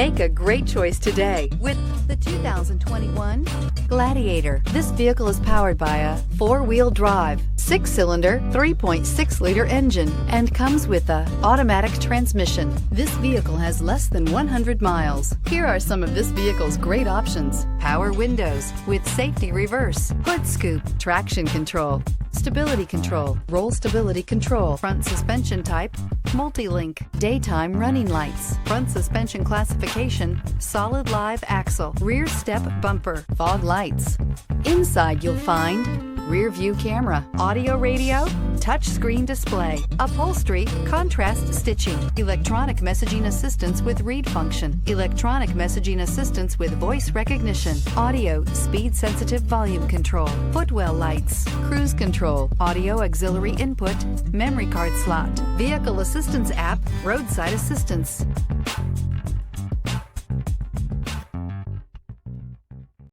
Make a great choice today with the 2021 Gladiator. This vehicle is powered by a 4-wheel drive, 6-cylinder, 3.6-liter engine and comes with a automatic transmission. This vehicle has less than 100 miles. Here are some of this vehicle's great options: power windows with safety reverse, hood scoop, traction control, stability control, roll stability control, front suspension type, multi-link, daytime running lights, front suspension classification, solid live axle, rear step bumper, fog lights. Inside you'll find rear view camera, audio radio, touch screen display, upholstery, contrast stitching, electronic messaging assistance with read function, electronic messaging assistance with voice recognition, audio speed sensitive volume control, footwell lights, cruise control, audio auxiliary input, memory card slot, vehicle assistance app, roadside assistance.